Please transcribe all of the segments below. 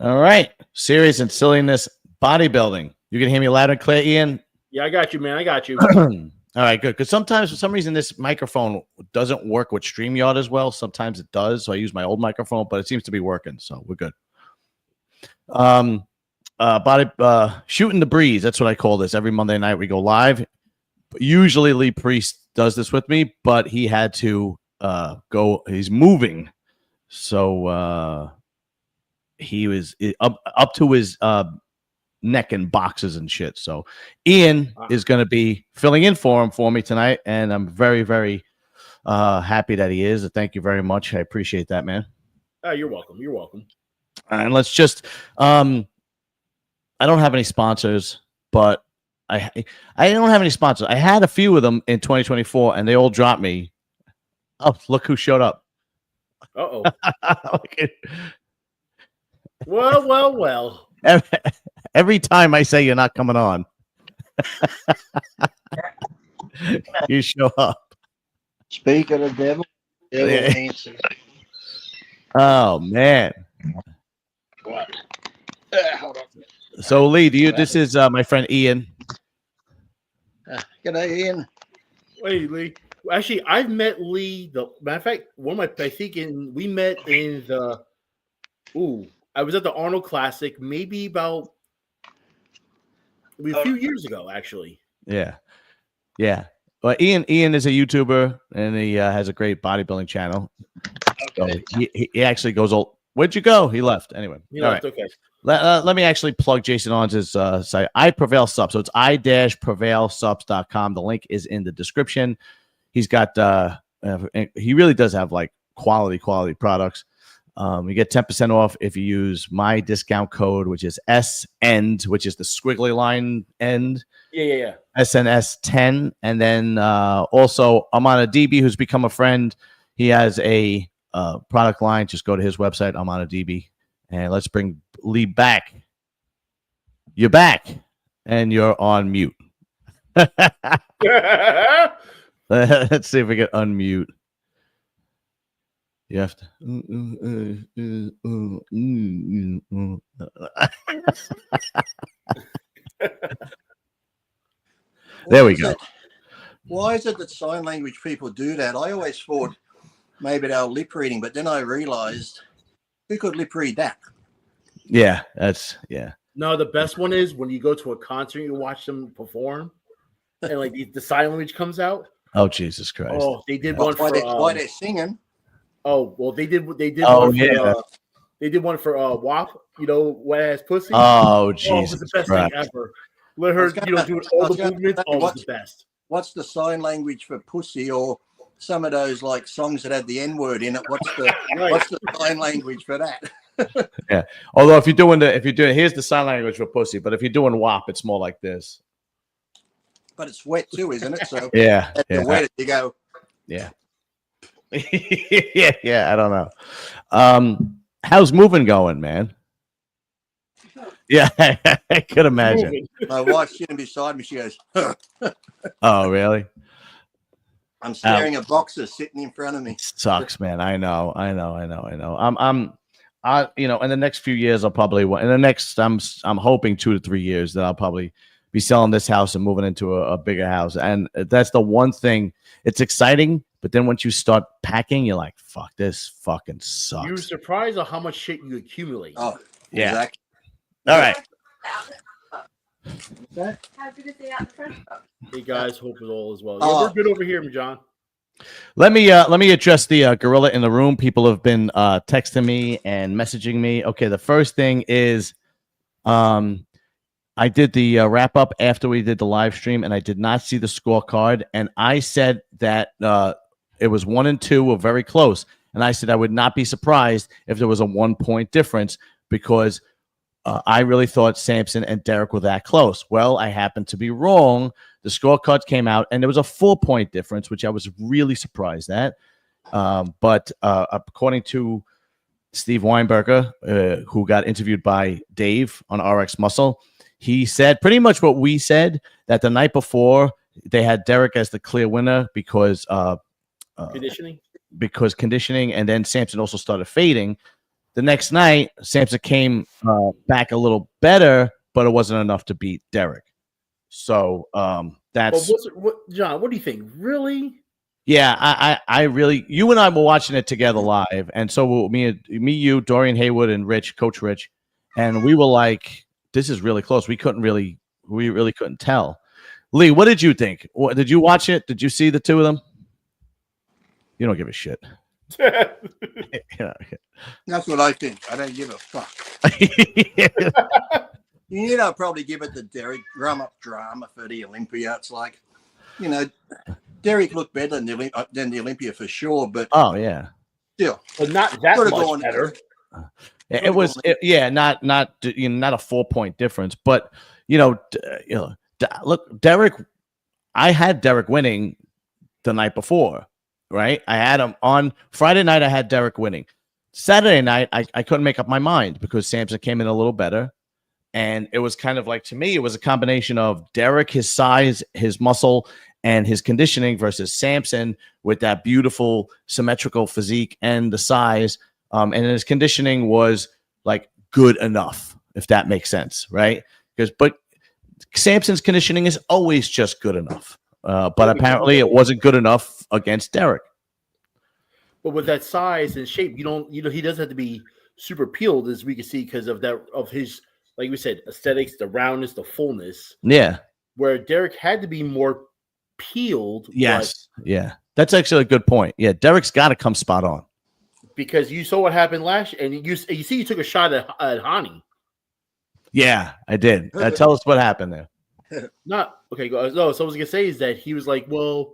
All right. Serious and silliness bodybuilding. You can hear me loud and clear, Ian? Yeah, I got you, man. I got you. All right, good. Because sometimes, for some reason, this microphone doesn't work with StreamYard as well. Sometimes it does. So I use my old microphone, but it seems to be working. So we're good. Shooting the breeze. That's what I call this. Every Monday night we go live. Usually Lee Priest does this with me, but he had to go. He's moving. So he was up to his neck in boxes and shit. So Ian is going to be filling in for me tonight, and I'm very, very happy that he is. Thank you very much. I appreciate that, man. You're welcome. You're welcome. And let's just I don't have any sponsors, but I don't have any sponsors. I had a few of them in 2024, and they all dropped me. Oh, look who showed up. Uh-oh. Well. Every time I say you're not coming on, you show up. Speak of the devil. Answer. Oh man. What? Hold on. So Lee, this is my friend Ian. Good day, Ian. Hey, Lee. Actually, I've met Lee. Matter of fact, we met in the. I was at the Arnold Classic maybe about a few years ago, actually. Yeah. Well, Ian is a YouTuber, and he has a great bodybuilding channel. Okay. So he actually goes old. Where'd you go? He left. Anyway. He left. Right. Okay. Let me actually plug Jason Ons's site. I Prevail Subs. So it's i-prevailsubs.com. The link is in the description. He's got he really does have like quality products. You get 10% off if you use my discount code, which is SEND, which is the squiggly line end. Yeah. SNS10. And then also, I'm on a DB who's become a friend. He has a product line. Just go to his website. I'm on a DB. And let's bring Lee back. You're back. And you're on mute. Let's see if we can unmute. You have to. There we go. Why is it that sign language people do that? I always thought maybe they were lip reading, but then I realized who could lip read that? Yeah. No, the best one is when you go to a concert, you watch them perform, and like the sign language comes out. Oh, Jesus Christ! Oh, they did one for why they're singing. Oh well, they did. Oh one yeah. For, they did one for WAP. Wet ass pussy. Oh Jesus! It was the best thing ever. Let her, do all the movements. Oh, it was the best. What's the sign language for pussy, or some of those like songs that have the N word in it? What's the sign language for that? Yeah. Although if you're doing here's the sign language for pussy, but if you're doing WAP, it's more like this. But it's wet too, isn't it? So yeah. Wet you go. Yeah. yeah. I don't know. How's moving going, man? Yeah, I could imagine. My wife's sitting beside me. She goes, "Oh, really?" I'm staring at boxes sitting in front of me. Sucks, man. I know. In the next few years, I'm hoping 2 to 3 years that I'll probably be selling this house and moving into a bigger house. And that's the one thing. It's exciting, but then once you start packing, you're like, "Fuck, this fucking sucks." You're surprised at how much shit you accumulate. Oh, yeah. Exactly. All right. Hey guys, hope it all is well. Yeah, we're good over here, John. Let me address the gorilla in the room. People have been texting me and messaging me. Okay, the first thing is, I did the wrap up after we did the live stream, and I did not see the scorecard. And I said that it was 1 and 2 were very close, and I said I would not be surprised if there was a 1 point difference because. I really thought Samson and Derek were that close. Well, I happened to be wrong. The scorecards came out, and there was a 4 point difference, which I was really surprised at. But according to Steve Weinberger, who got interviewed by Dave on RX Muscle, he said pretty much what we said, that the night before they had Derek as the clear winner because conditioning, and then Samson also started fading. The next night, Samson came back a little better, but it wasn't enough to beat Derek. So that's. John? What do you think? Really? Yeah, I really. You and I were watching it together live, and so were me, you, Dorian Haywood, and Rich, Coach Rich, and we were like, "This is really close." We really couldn't tell. Lee, what did you think? Did you watch it? Did you see the two of them? You don't give a shit. That's what I think. I don't give a fuck. Probably give it the Derek drum up drama for the Olympia. It's like, Derek looked better than the Olympia for sure, but oh yeah, still, but not that much better. It was not not a 4-point difference, but look, Derek. I had Derek winning the night before, right? I had him on Friday night. I had Derek winning. Saturday night, I couldn't make up my mind because Samson came in a little better. And it was kind of like, to me, it was a combination of Derek, his size, his muscle, and his conditioning versus Samson with that beautiful symmetrical physique and the size. And his conditioning was like good enough, if that makes sense, right? But Samson's conditioning is always just good enough. But apparently it wasn't good enough against Derek. But with that size and shape, he doesn't have to be super peeled, as we can see, because of his, like we said, aesthetics, the roundness, the fullness. Yeah. Where Derek had to be more peeled. Yes. Yeah. That's actually a good point. Yeah. Derek's got to come spot on. Because you saw what happened last year, and you see you took a shot at Hani. Yeah, I did. Tell us what happened there. No, so I was gonna say is that he was like, well,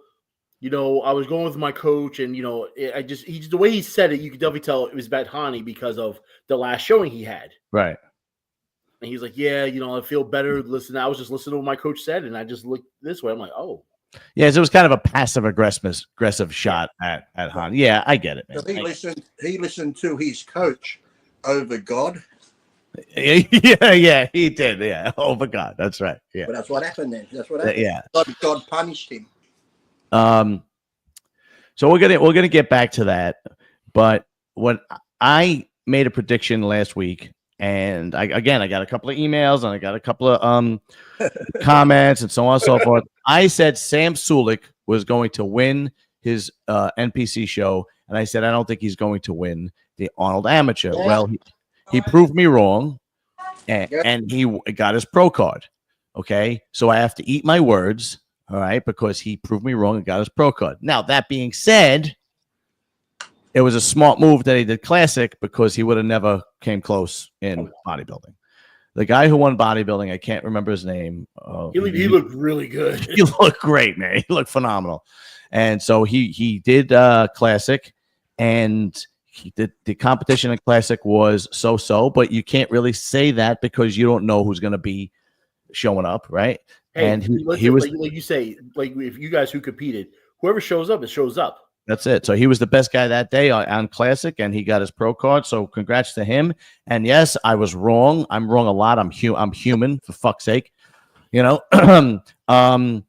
I was going with my coach, and the way he said it, you could definitely tell it was about Hani because of the last showing he had. Right. And he's like, yeah, I feel better. Listen, I was just listening to what my coach said, and I just looked this way. I'm like, oh. Yeah, so it was kind of a passive aggressive shot at Hani. Yeah, I get it, man. So he listened to his coach over God. Yeah, he did. Yeah, over God. That's right. Yeah. But that's what happened then. That's what happened. Yeah. God punished him. So we're gonna get back to that, but when I made a prediction last week, and I got a couple of emails and I got a couple of comments and so on and so forth. I said Sam Sulek was going to win his NPC show, and I said I don't think he's going to win the Arnold Amateur. Yeah. Well, he proved me wrong, and he got his pro card. Okay, so I have to eat my words. All right, because he proved me wrong and got his pro card. Now, that being said, it was a smart move that he did classic because he would have never came close in bodybuilding. The guy who won bodybuilding, I can't remember his name. He looked really good. He looked great, man. He looked phenomenal. And so he did classic, and he did the competition in classic was so, but you can't really say that because you don't know who's going to be showing up, right? Hey, and he was like you say, like if you guys who competed, whoever shows up, it shows up. That's it. So he was the best guy that day on classic, and he got his pro card. So congrats to him. And yes, I was wrong. I'm wrong a lot. I'm human, for fuck's sake, But he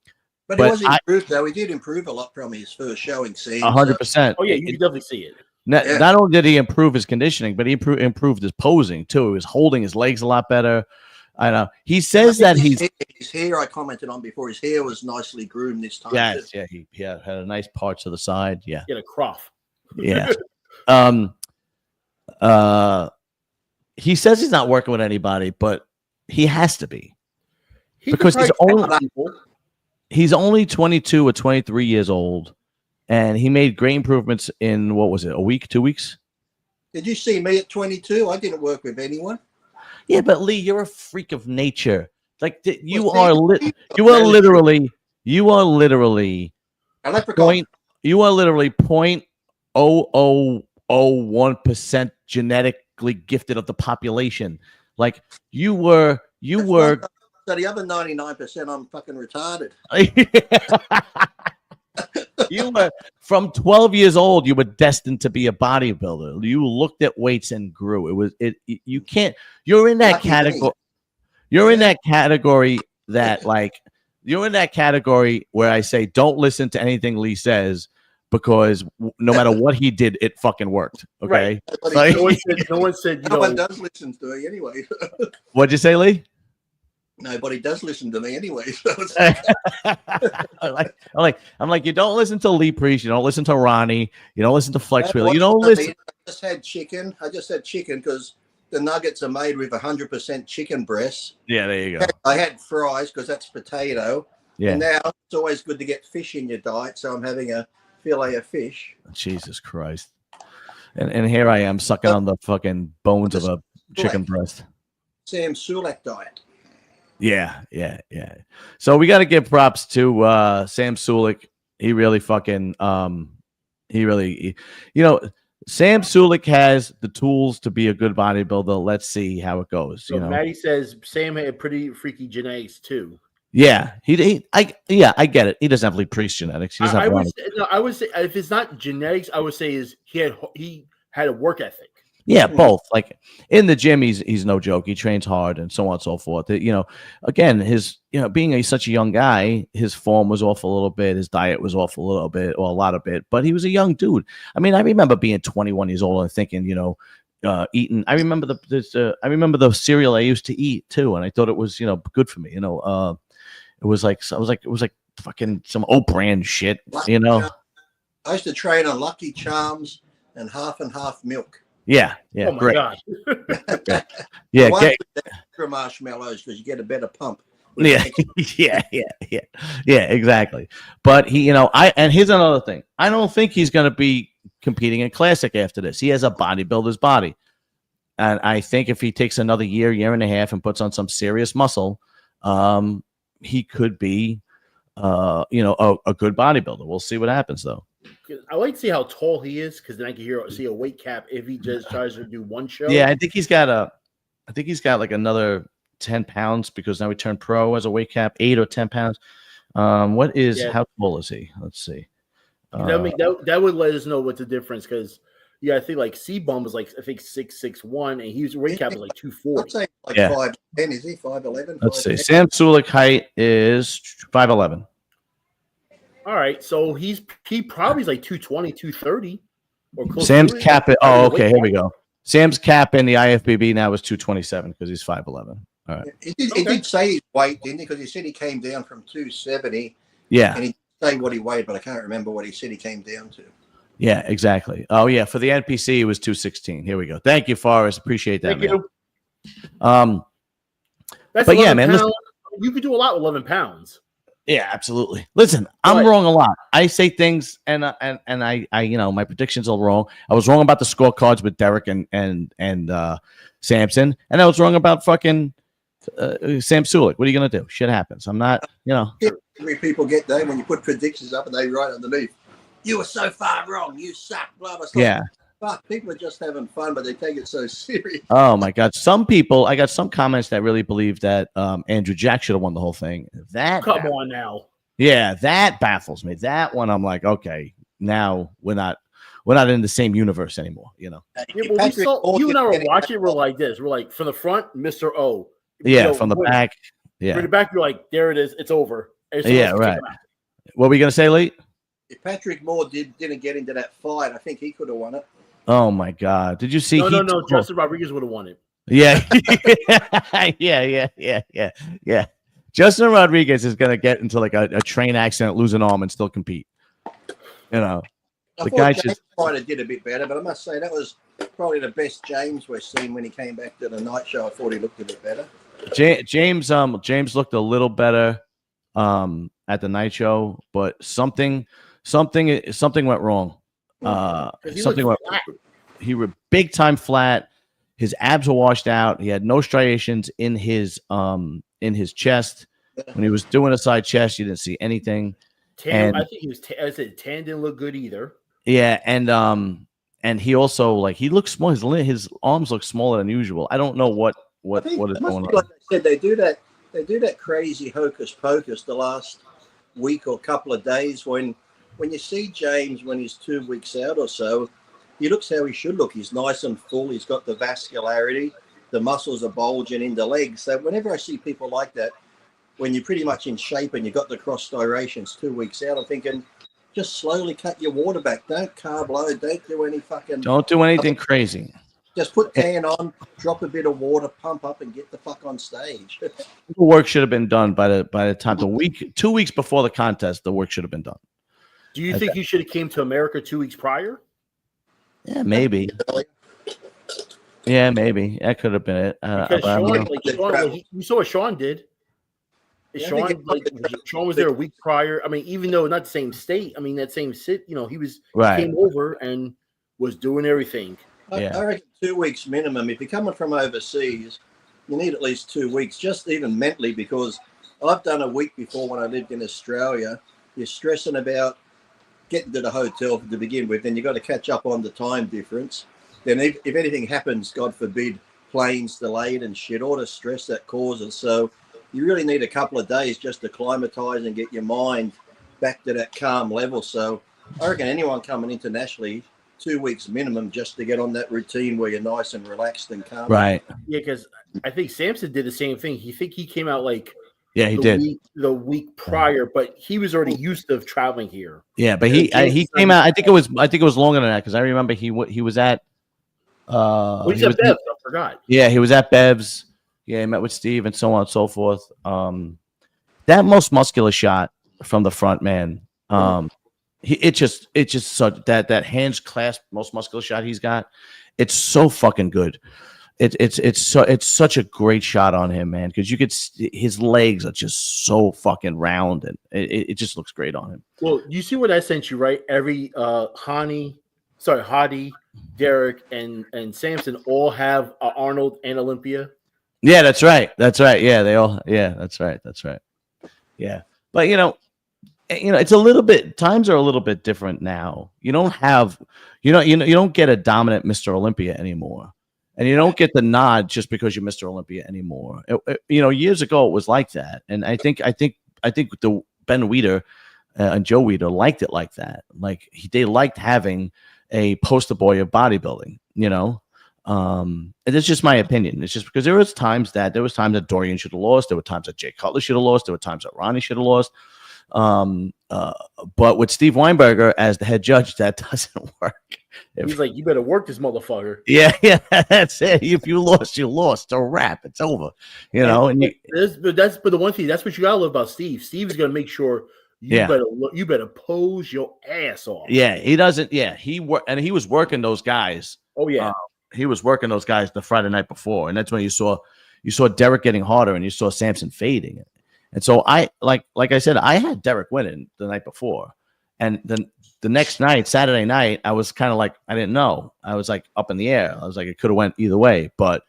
was improved though. He did improve a lot from his first showing. 100%. Oh yeah, you can definitely see it. Not only did he improve his conditioning, but he improved his posing too. He was holding his legs a lot better. I know. He says that his hair I commented on before. His hair was nicely groomed this time. Yes, yeah, he had a nice part to the side. Yeah, he had a croft. Yeah. He says he's not working with anybody, but he has to be because he's only 22 or 23 years old, and he made great improvements in what was it, a week, 2 weeks? Did you see me at 22? I didn't work with anyone. Yeah, but Lee, you're a freak of nature. Like you are literally a leprechaun. You are literally 0.0001% genetically gifted of the population. Like you were. So the other 99%, I'm fucking retarded. You were from 12 years old. You were destined to be a bodybuilder. You looked at weights and grew. You can't. You're in that category. You're in that category that like you're in that category where I say don't listen to anything Lee says, because no matter what he did, it fucking worked. Okay. Right. Like, no one said, no one does listen to me anyway. What'd you say, Lee? Nobody does listen to me anyway. So it's I'm like, you don't listen to Lee Priest, you don't listen to Ronnie, you don't listen to Flex Wheeler, you what don't I listen. mean, I just had chicken because the nuggets are made with 100% chicken breasts. Yeah, there you go. I had fries because that's potato. Yeah. And now it's always good to get fish in your diet, so I'm having a fillet of fish. Jesus Christ. And here I am sucking on the fucking bones of a chicken breast. Sam Sulek diet. Yeah. So we got to give props to Sam Sulek. He really fucking Sam Sulek has the tools to be a good bodybuilder. Let's see how it goes. So Maddie says Sam had pretty freaky genetics too. Yeah, I get it. He doesn't have Lee Priest genetics. He doesn't have I would say if it's not genetics, I would say he had a work ethic. Yeah, both. Like in the gym, he's no joke. He trains hard and so on and so forth. Again, being such a young guy, his form was off a little bit. His diet was off a little bit, or a lot of bit. But he was a young dude. I mean, I remember being 21 years old and thinking, eating. I remember the cereal I used to eat too, and I thought it was good for me. It was like fucking some oat brand shit. I used to train on Lucky Charms and half milk. Yeah, oh my great. God. Yeah, get extra marshmallows because you get a better pump. Yeah, exactly. But here's another thing. I don't think he's going to be competing in Classic after this. He has a bodybuilder's body, and I think if he takes another year and a half, and puts on some serious muscle, he could be, a good bodybuilder. We'll see what happens though. I like to see how tall he is because then I can see a weight cap if he just tries to do one show. Yeah, I think he's got like another 10 pounds because now he turned pro as a weight cap, 8 or 10 pounds. How tall is he? Let's see. That would let us know what's the difference because I think like C-Bum was like 6'1", and he was weight cap was like 240. I'd say like 5'10". Is he 5'11"? Let's see. Sam Sulek height is 5'11". All right, so he probably is like 220, 230, or close. Sam's to it. cap. Oh, okay. Here we go. Sam's cap in the IFBB now is 227 because he's 5'11". All right. He did say his weight, didn't he? Because he said he came down from 270. Yeah. And he didn't say what he weighed, but I can't remember what he said he came down to. Yeah, exactly. Oh, yeah. For the NPC, it was 216. Here we go. Thank you, Forrest. Appreciate that, Thank man. You. That's but yeah, man. Listen, you could do a lot with 11 pounds. Yeah, absolutely. Listen, I'm wrong a lot. I say things, and I my predictions are wrong. I was wrong about the scorecards with Derek and Samson, and I was wrong about fucking Sam Sulek. What are you gonna do? Shit happens. I'm not, Every people get there when you put predictions up and they write underneath, "You were so far wrong. You suck." Blah blah. Blah. Yeah. Fuck, people are just having fun, but they take it so serious. Oh my God! I got some comments that really believe that Andrew Jack should have won the whole thing. Come on now. Yeah, that baffles me. That one, I'm like, okay, now we're not in the same universe anymore. Yeah, well, you and I were watching. We're like this. We're like from the front, Mr. O. Yeah, from the back. Yeah, from the back. You're like, there it is. It's over. Right. What were you gonna say, Lee? If Patrick Moore didn't get into that fight, I think he could have won it. Oh my God! Did you see? No. Justin Rodriguez would have won it. Yeah, yeah. Justin Rodriguez is gonna get into like a train accident, lose an arm, and still compete. The guy just did a bit better, but I must say that was probably the best James we've seen when he came back to the night show. I thought he looked a bit better. James looked a little better at the night show, but something went wrong. He was big time flat. His abs were washed out. He had no striations in his chest. When he was doing a side chest, you didn't see anything. I think he was. I said tan didn't look good either. Yeah, and he also he looks small. His arms look smaller than usual. I don't know what is going on. Like I said, they do that crazy hocus pocus the last week or couple of days when you see James when he's 2 weeks out or so, he looks how he should look. He's nice and full. He's got the vascularity. The muscles are bulging in the legs. So whenever I see people like that, when you're pretty much in shape and you've got the cross striations 2 weeks out, I'm thinking, just slowly cut your water back. Don't carb load. Don't do any fucking. Don't do anything crazy. Just put tan on, drop a bit of water, pump up, and get the fuck on stage. The work should have been done by the time 2 weeks before the contest. The work should have been done. Do you think he should have came to America 2 weeks prior? Yeah, maybe. Yeah, maybe that could have been it. Because Shawn, you saw what Shawn did. Yeah, Shawn was there a week prior. I mean, even though not the same state, I mean that same city. You know, he came over and was doing everything. I reckon 2 weeks minimum. If you're coming from overseas, you need at least 2 weeks, just even mentally, because I've done a week before when I lived in Australia. You're stressing about getting to the hotel to begin with, then you've got to catch up on the time difference. Then if anything happens, God forbid, planes delayed and shit, all the stress that causes. So you really need a couple of days just to acclimatise and get your mind back to that calm level. So I reckon anyone coming internationally, 2 weeks minimum just to get on that routine where you're nice and relaxed and calm. Right. Yeah, because I think Samson did the same thing. He came out like he did the week prior, but he was already used to traveling here. Yeah, but he came out. I think it was longer than that because I remember he was at. He's at Bev's. I forgot. Yeah, he was at Bev's. Yeah, he met with Steve and so on and so forth. That most muscular shot from the front, man. It's just such that hands clasp most muscular shot he's got. It's so fucking good. It's such a great shot on him, man, because you could his legs are just so fucking round and it just looks great on him. Well, you see what I sent you, right? Every Hadi, Derek, and Samson all have Arnold and Olympia. Yeah, that's right. Yeah, they all. Yeah, that's right. Yeah, but you know, it's a little bit. Times are a little bit different now. You don't have, you don't get a dominant Mr. Olympia anymore. And you don't get the nod just because you're Mr. Olympia anymore. Years ago it was like that, and I think the Ben Weider and Joe Weider liked it like that. Like they liked having a poster boy of bodybuilding. And it's just my opinion. It's just because there was times that Dorian should have lost. There were times that Jay Cutler should have lost. There were times that Ronnie should have lost. But with Steve Weinberger as the head judge, that doesn't work. He's like, you better work this motherfucker. Yeah, that's it. If you lost, you lost. It's a wrap. It's over. But the one thing that's what you gotta love about Steve. Steve is gonna make sure you better pose your ass off. Yeah, he doesn't. Yeah, he was working those guys. Oh yeah, he was working those guys the Friday night before, and that's when you saw Derek getting harder, and you saw Samson fading. And so I like I said, I had Derek winning the night before, and then the next night, Saturday night, I was kind of like, I didn't know. I was like up in the air. I was like, it could have went either way, but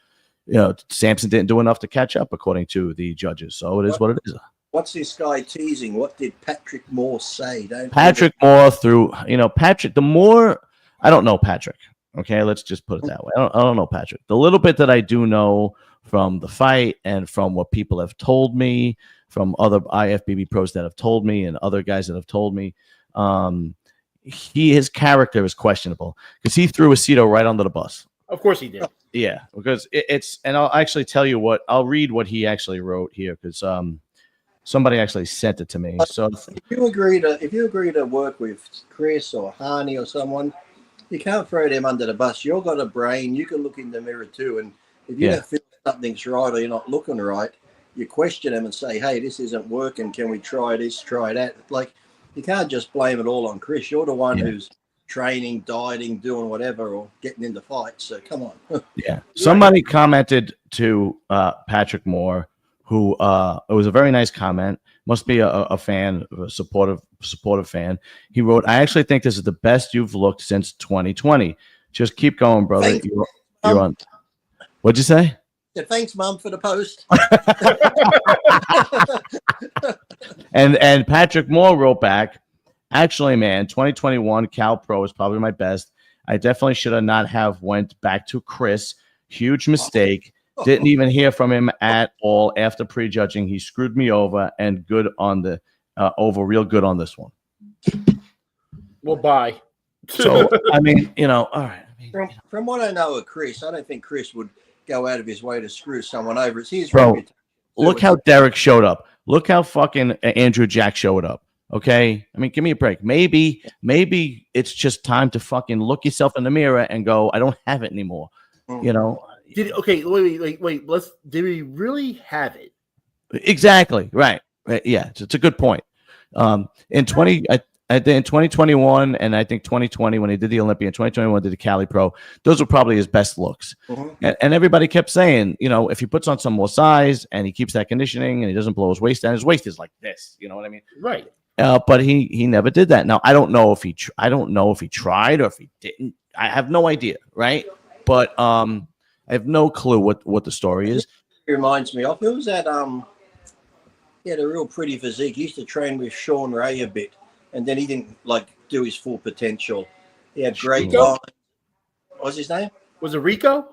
Samson didn't do enough to catch up according to the judges. So it is what it is. What's this guy teasing? What did Patrick Moore say? Patrick Moore Patrick. The more I don't know Patrick. Okay, let's just put it that way. I don't know Patrick. The little bit that I do know from the fight and from what people have told me, from other IFBB pros that have told me and other guys that have told me, his character is questionable because he threw Aceto right under the bus. Of course he did. Yeah, because and I'll actually tell you what, I'll read what he actually wrote here because somebody actually sent it to me. So if you agree to work with Chris or Hani or someone, you can't throw them under the bus. You've got a brain. You can look in the mirror too, and if you don't feel something's right or you're not looking right, you question them and say, hey, this isn't working. Can we try this, try that? Like, you can't just blame it all on Chris. You're the one who's training, dieting, doing whatever, or getting into fights. So come on. Yeah. Somebody commented to Patrick Moore, who it was a very nice comment. Must be a fan, a supportive fan. He wrote, I actually think this is the best you've looked since 2020. Just keep going, brother. You're on. What'd you say? Yeah, thanks, Mum, for the post. and Patrick Moore wrote back, actually, man, 2021 Cal Pro is probably my best. I definitely should have not have went back to Chris. Huge mistake. Didn't even hear from him at all after prejudging. He screwed me over and good on the real good on this one. Well, bye. So I mean, all right. From what I know of Chris, I don't think Chris would go out of his way to screw someone over. It's his bro. Look how Derek showed up. Look how fucking Andrew Jack showed up. Okay, I mean, give me a break. Maybe it's just time to fucking look yourself in the mirror and go, I don't have it anymore. You know. Wait. Did we really have it? Exactly. Right. Yeah, it's a good point. In 2021 and I think 2020 when he did the Olympia, in 2021 did the Cali Pro, those were probably his best looks. And everybody kept saying, you know, if he puts on some more size and he keeps that conditioning and he doesn't blow his waist down, his waist is like this. You know what I mean? Right. But he never did that. Now I don't know if he tried or if he didn't. I have no idea. Right. But I have no clue what the story is. It reminds me of who was that? He had a real pretty physique. He used to train with Shawn Ray a bit, and then he didn't like do his full potential. He had great lines. What was his name? Was it Rico?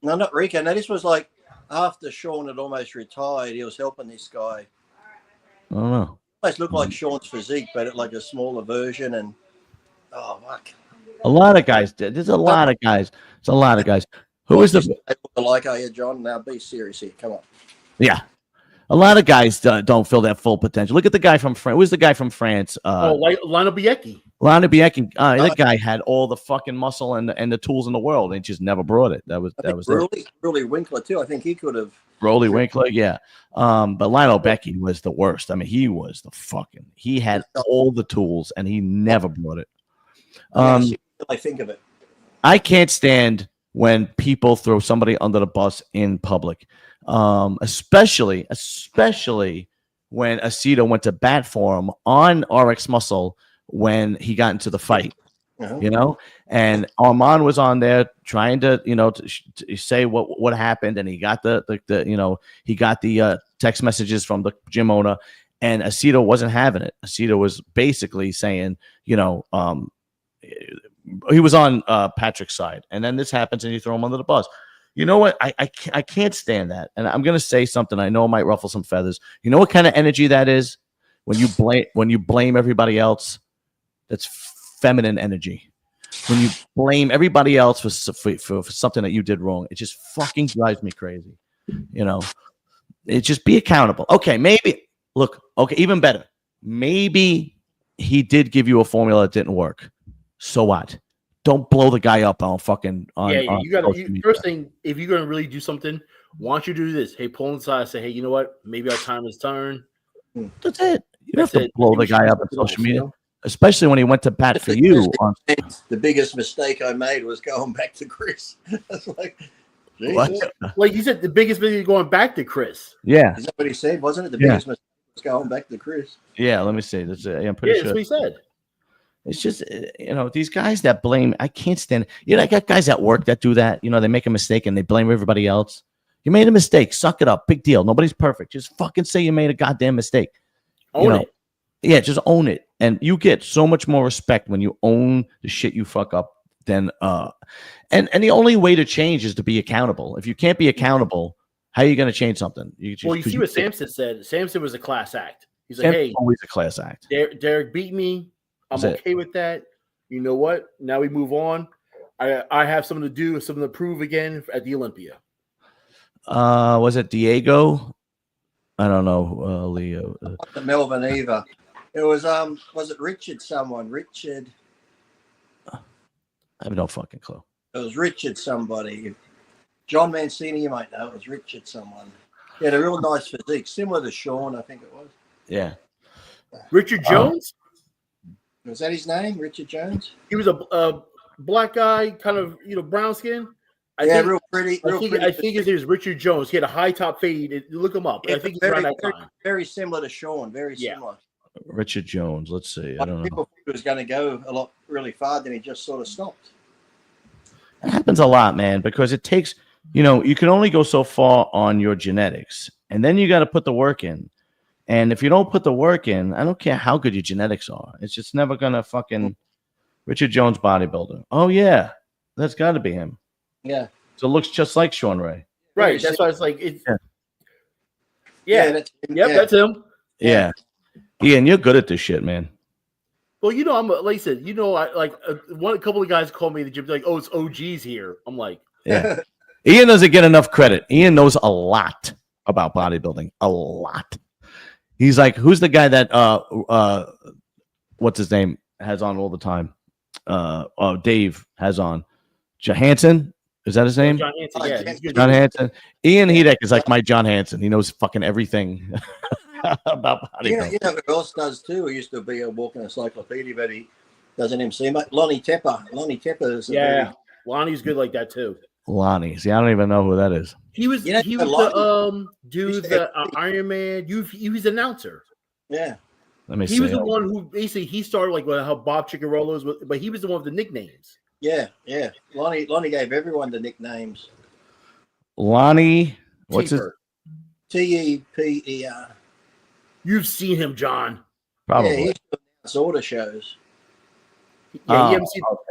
No, not Rico. No, this was like after Shawn had almost retired. He was helping this guy. I don't know. Almost looked like Shawn's physique, but like a smaller version. And oh, fuck. A lot of guys did. There's a lot of guys. There's a lot of guys. Who is the like? Are you, John? Now be serious here. Come on. Yeah. A lot of guys don't feel that full potential. Look at the guy from France. Who's the guy from France? Lionel Biecki. Lionel Biecki. That guy had all the fucking muscle and the tools in the world, and just never brought it. That was Rolly Winkler too. I think he could have. Rolly Winkler, yeah. But Lionel Biecki was the worst. I mean, he was he had all the tools, and he never brought it. I think of it. I can't stand when people throw somebody under the bus in public. Especially when Aceto went to bat for him on RX Muscle when he got into the fight, you know, and Armand was on there trying to, you know, to say what happened, and he got the he got the text messages from the gym owner, and Aceto wasn't having it. Aceto was basically saying, you know, he was on Patrick's side, and then this happens, and you throw him under the bus. You know what? I can't stand that. And I'm gonna say something I know might ruffle some feathers. You know what kind of energy that is? When you blame everybody else, that's feminine energy. When you blame everybody else for something that you did wrong, it just fucking drives me crazy. You know, it just be accountable. Okay, maybe even better. Maybe he did give you a formula that didn't work. So what? Don't blow the guy up on fucking. You got to first thing. If you're gonna really do something, why don't you do this? Hey, pull inside. Say, hey, you know what? Maybe our time is turned. That's it. You don't have to blow the guy up on social media, especially when he went to bat for you. The biggest mistake I made was going back to Chris. That's like, like you said, the biggest mistake going back to Chris. Yeah, is that what he said? Wasn't it the biggest mistake was going back to Chris? Yeah, let me see. I'm pretty sure that's what he said. It's just, you know, these guys that blame, I can't stand it. You know, I got guys at work that do that. You know, they make a mistake and they blame everybody else. You made a mistake. Suck it up. Big deal. Nobody's perfect. Just fucking say you made a goddamn mistake. Own it. Yeah, just own it. And you get so much more respect when you own the shit you fuck up than, and the only way to change is to be accountable. If you can't be accountable, how are you going to change something? You see what Samson said. Samson was a class act. He's like, Samson's hey, always a class act. Derek beat me. I'm okay with that. You know what? Now we move on. I have something to do, something to prove again at the Olympia. Was it Diego? I don't know. Leo. Melvin Eva. It was it Richard someone? Richard. I have no fucking clue. It was Richard somebody. John Mancini, you might know. It was Richard someone. He had a real nice physique, similar to Shawn, I think it was. Yeah. Richard Jones? Was that his name, Richard Jones? He was a black guy, kind of, you know, brown skin. Real pretty. I think his name is Richard Jones. He had a high top fade. Look him up. I think he's around that time. Very similar to Shawn. Very similar. Richard Jones. Let's see. I don't know. People thought he was going to go a lot really far, then he just sort of stopped. It happens a lot, man, because it takes, you know, you can only go so far on your genetics, and then you got to put the work in. And if you don't put the work in, I don't care how good your genetics are. It's just never going to fucking Richard Jones bodybuilder. Oh, yeah. That's got to be him. Yeah. So it looks just like Shawn Ray. Right. That's why it's like, it's, that's him. Yeah. Ian, you're good at this shit, man. Well, you know, I'm like I said, you know, a couple of guys called me in the gym, like, oh, it's OGs here. I'm like, yeah. Ian doesn't get enough credit. Ian knows a lot about bodybuilding. A lot. He's like, who's the guy that what's his name has on all the time. Dave has on. Johansson, is that his name? John Hanson, yeah, he's good. John Hanson. Ian Hedek is like my John Hanson. He knows fucking everything about bodybuilding. You know who else does too? He used to be a walking encyclopedia, but he doesn't MC much. Lonnie Tepper. Lonnie Tepper is Lonnie's good like that too. Lonnie. See, I don't even know who that is. He was You know, he was the dude, the Iron Man. He was an announcer. Yeah. Let me see. He was the one who basically he started like how Bob Chicarello's, but he was the one with the nicknames. Yeah. Lonnie gave everyone the nicknames. Lonnie, what's his? Tepper. You've seen him, John. Probably. Yeah, he used to announce order shows. Yeah,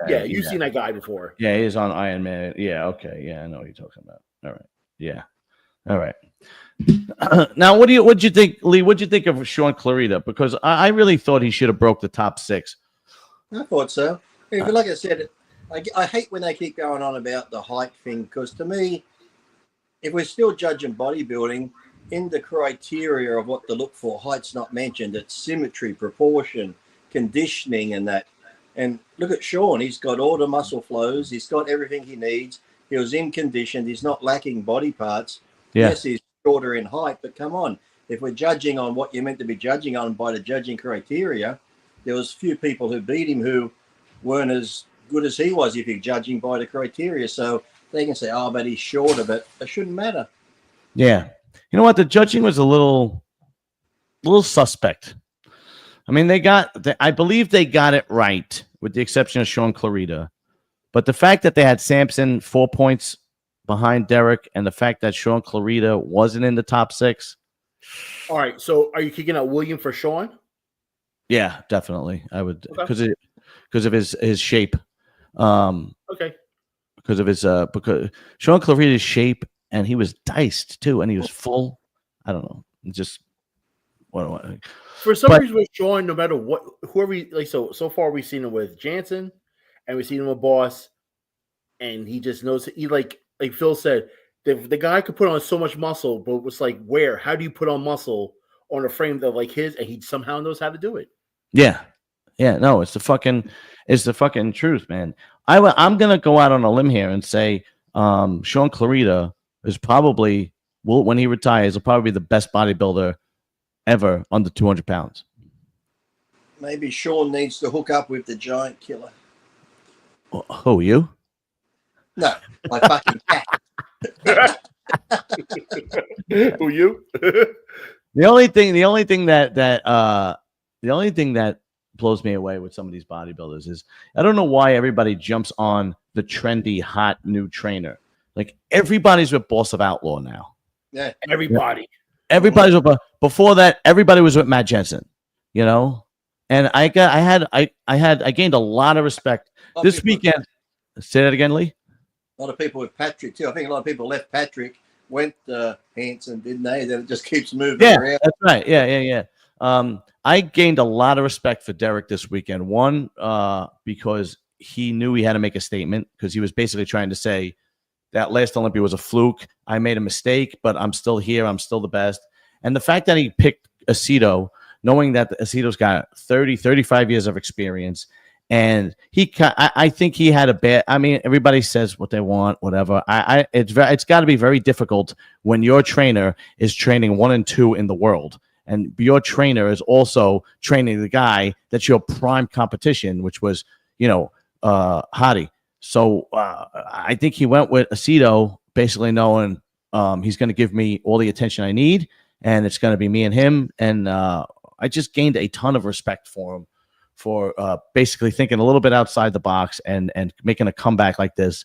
Okay, you've seen that guy before. Yeah, he's on Iron Man. Yeah, okay. Yeah, I know what you're talking about. All right. Yeah. All right. Now, what'd you think, Lee? What'd you think of Shawn Clarida? Because I really thought he should have broke the top 6. I thought so. Like I said, I hate when they keep going on about the height thing, because to me, if we're still judging bodybuilding in the criteria of what to look for, height's not mentioned. It's symmetry, proportion, conditioning, and that. And look at Shawn. He's got all the muscle flows. He's got everything he needs. He was in condition. He's not lacking body parts. Yeah. Yes, he's shorter in height, but come on. If we're judging on what you're meant to be judging on by the judging criteria, there was few people who beat him who weren't as good as he was if you're judging by the criteria. So they can say, oh, but he's shorter, but it shouldn't matter. Yeah. You know what? The judging was a little suspect. I mean, I believe they got it right, with the exception of Shawn Clarida. But the fact that they had Sampson 4 points behind Derek, and the fact that Shawn Clarida wasn't in the top 6. All right. So are you kicking out William for Shawn? Yeah, definitely. I would, because of his shape. Okay. Because of his because Shawn Clarida's shape, and he was diced too, and he was full. I don't know. Just for some reason with Shawn, no matter what, whoever like so far we've seen him with Jansen, and we've seen him with Boss, and he just knows he like Phil said, the guy could put on so much muscle, but it's like where? How do you put on muscle on a frame that like his, and he somehow knows how to do it? Yeah. No, it's the fucking truth, man. I'm gonna go out on a limb here and say Shawn Clarida is probably when he retires, will probably be the best bodybuilder ever under 200 pounds. Maybe Shawn needs to hook up with the giant killer. Who, you? No, my fucking cat. Who, you? The only thing that blows me away with some of these bodybuilders is I don't know why everybody jumps on the trendy, hot new trainer. Like everybody's with Boss of Outlaw now. Yeah, everybody's with. Before that, everybody was with Matt Jensen. You know, and I gained a lot of respect this weekend. Say that again, Lee. A lot of people with Patrick too. I think a lot of people left Patrick, went Hanson, didn't they? Then it just keeps moving around. That's right. Yeah. I gained a lot of respect for Derek this weekend. One, because he knew he had to make a statement, because he was basically trying to say that last Olympia was a fluke. I made a mistake, but I'm still here. I'm still the best. And the fact that he picked Aceto, knowing that Aceto's got 35 years of experience, and I think he had a bad. I mean, everybody says what they want, whatever. It's got to be very difficult when your trainer is training 1 and 2 in the world, and your trainer is also training the guy that's your prime competition, which was, Hottie. So I think he went with Aceto, basically knowing he's going to give me all the attention I need, and it's going to be me and him. And I just gained a ton of respect for him for basically thinking a little bit outside the box and making a comeback like this,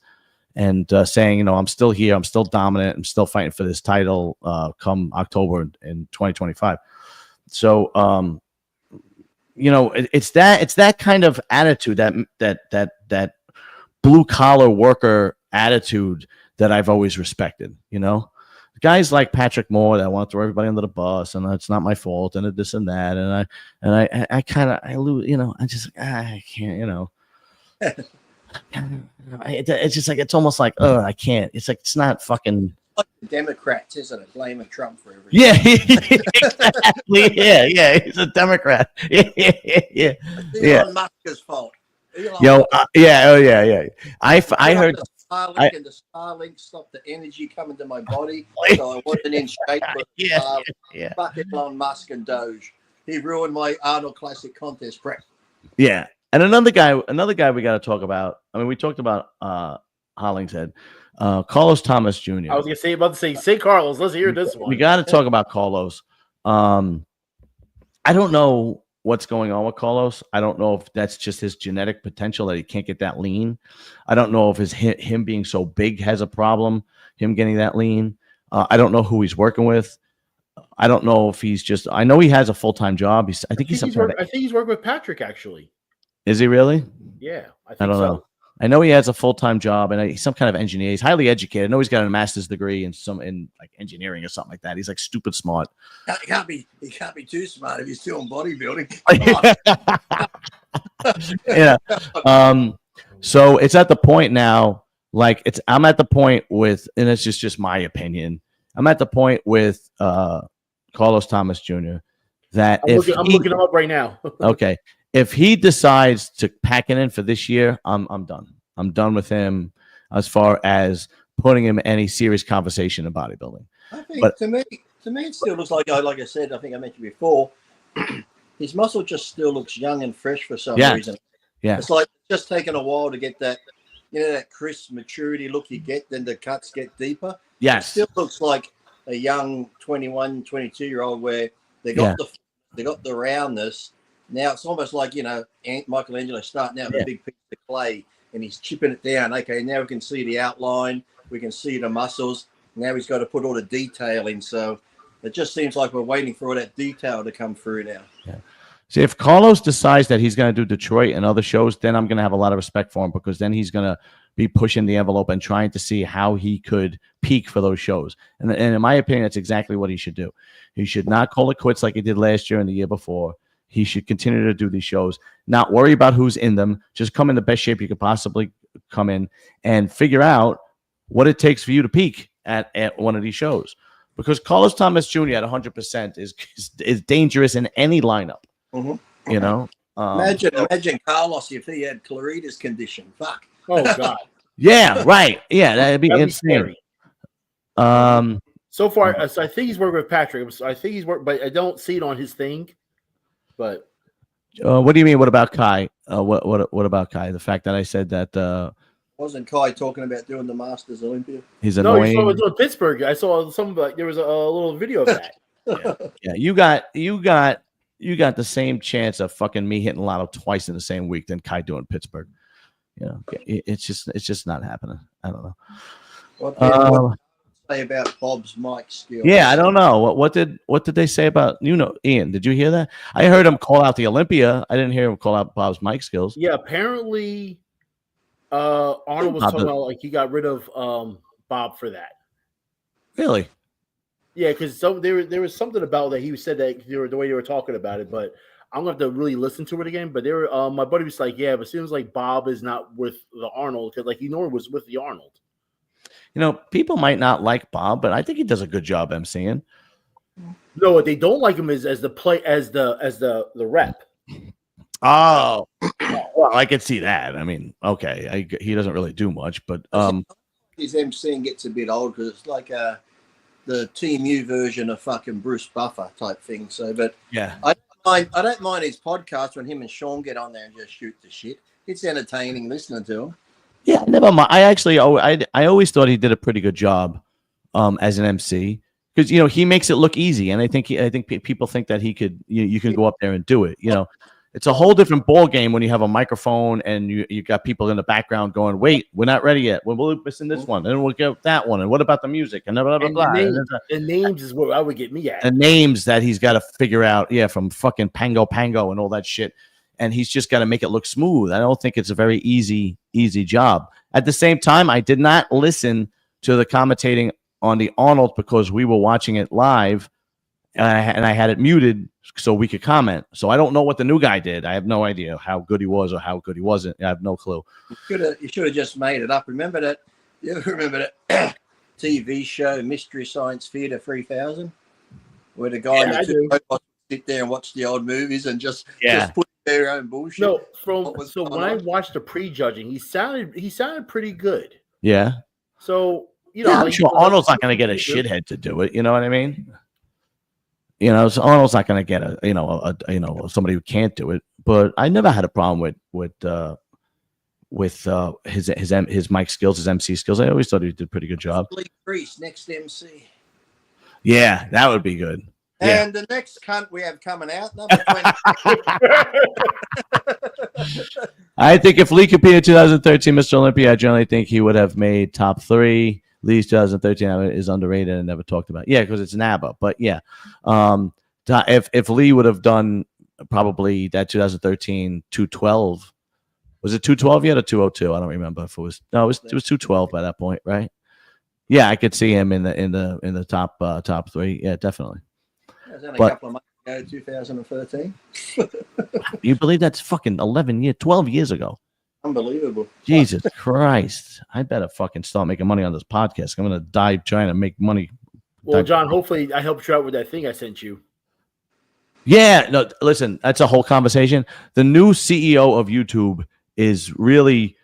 and saying, I'm still here, I'm still dominant, I'm still fighting for this title come October in 2025. So it's that kind of attitude, that blue collar worker attitude that I've always respected. Guys like Patrick Moore that want to throw everybody under the bus, and it's not my fault, and this and that, and I lose. I can't. It's just like, it's almost like, I can't. It's like, it's not fucking. like the Democrats, isn't it? Blaming Trump for everything. Yeah, exactly. Yeah, he's a Democrat. Yeah. It's Elon Musk's fault. Yo, yeah. I heard the Starlink, and the Starlink stopped the energy coming to my body, so I wasn't in shape. But yeah. Fuck Elon Musk and Doge. He ruined my Arnold Classic contest prep. Yeah, and another guy we got to talk about. I mean, we talked about Hollingshead, Carlos Thomas Jr. I was about to say Carlos. Let's hear this one. We got to talk about Carlos. I don't know what's going on with Carlos. I don't know if that's just his genetic potential that he can't get that lean. I don't know if it's him being so big has a problem, him getting that lean. I don't know who he's working with. I don't know if he's just. I know he has a full-time job. I think he's working with Patrick actually. Is he really? Yeah, I don't know. I know he has a full-time job and he's some kind of engineer. He's highly educated. I know he's got a master's degree in like engineering or something like that. He's like stupid smart. He can't be too smart if he's still in bodybuilding. Yeah. So it's at the point now. Like I'm at the point with, and it's just my opinion. I'm at the point with Carlos Thomas Jr. that I'm looking him up right now. Okay. If he decides to pack it in for this year, I'm done. I'm done with him as far as putting him in any serious conversation in bodybuilding. I think to me it still looks like I said, I think I mentioned before, his muscle just still looks young and fresh for some reason. Yeah. It's like just taking a while to get that, that crisp maturity look you get, then the cuts get deeper. Yes. It still looks like a young 21, 22-year-old where they got the roundness. Now it's almost like, Michelangelo starting out with a big piece of clay and he's chipping it down. Okay, now we can see the outline. We can see the muscles. Now he's got to put all the detail in. So it just seems like we're waiting for all that detail to come through now. Yeah. See, if Carlos decides that he's going to do Detroit and other shows, then I'm going to have a lot of respect for him because then he's going to be pushing the envelope and trying to see how he could peak for those shows. And in my opinion, that's exactly what he should do. He should not call it quits like he did last year and the year before. He should continue to do these shows, not worry about who's in them. Just come in the best shape you could possibly come in and figure out what it takes for you to peak at one of these shows. Because Carlos Thomas Jr. at 100% is dangerous in any lineup. Mm-hmm. Imagine Carlos if he had Clarida's condition. Fuck. Oh God. Yeah, right. Yeah, that'd be insane. So far, so I think he's working with Patrick. I think he's working, but I don't see it on his thing. But what do you mean? What about Kai? What about Kai? The fact that I said that wasn't Kai talking about doing the Masters Olympia? He's annoying. No, he's doing Pittsburgh. I saw some like there was a little video of that. Yeah. You got the same chance of fucking me hitting Lotto twice in the same week than Kai doing Pittsburgh. It's just not happening. I don't know. What say about Bob's mic skills? Yeah, I don't know. What did they say about Ian? Did you hear that? I heard him call out the Olympia. I didn't hear him call out Bob's mic skills. Yeah, apparently Arnold was talking about like he got rid of Bob for that. Really? Yeah, because there was something about that he said that the way they were talking about it, but I'm gonna have to really listen to it again. But they were my buddy was like, yeah, but it seems like Bob is not with the Arnold because like he normally was with the Arnold. People might not like Bob, but I think he does a good job emceeing. No, what they don't like him is as the rep. Oh, well, I could see that. I mean, okay, he doesn't really do much, but his emceeing gets a bit old because it's like the Team U version of fucking Bruce Buffer type thing. So, but yeah, I don't mind his podcast when him and Shawn get on there and just shoot the shit. It's entertaining listening to him. Yeah, never mind. I always thought he did a pretty good job as an MC because he makes it look easy, and I think people think that he could you can go up there and do it. It's a whole different ball game when you have a microphone and you got people in the background going, "Wait, we're not ready yet. We'll listen to this one, and we'll get that one, and what about the music?" And blah blah blah. blah. The names is what I would get me at. The names that he's got to figure out, from fucking Pango and all that shit. And he's just got to make it look smooth. I don't think it's a very easy job. At the same time, I did not listen to the commentating on the Arnold because we were watching it live, and I had it muted so we could comment. So I don't know what the new guy did. I have no idea how good he was or how good he wasn't. I have no clue. You should have just made it up. You remember that TV show Mystery Science Theater 3000, where the guy and I the two do. robots sit there and watch the old movies and just put their own bullshit? No, So when I watched the prejudging, he sounded pretty good. Yeah. So I'm sure Arnold's not going to get a shithead to do it. You know what I mean? So Arnold's not going to get somebody who can't do it. But I never had a problem with his mic skills, his MC skills. I always thought he did a pretty good job. Priest, next MC. Yeah, that would be good. And the next cunt we have coming out, number 20. I think if Lee competed in 2013 Mr. Olympia, I generally think he would have made top 3. Lee's 2013 is underrated and never talked about. Yeah, because it's NABA. But yeah, if Lee would have done probably that 2013 212, was it 212 yet or 202? I don't remember if it was. No, it was 212 by that point, right? Yeah, I could see him in the top 3. Yeah, definitely. That was only a couple of months ago, 2013. You believe that's fucking 12 years ago? Unbelievable. Jesus Christ. I better fucking start making money on this podcast. I'm going to die trying to make money. Well, John, hopefully I helped you out with that thing I sent you. Yeah. No, listen, that's a whole conversation. The new CEO of YouTube is really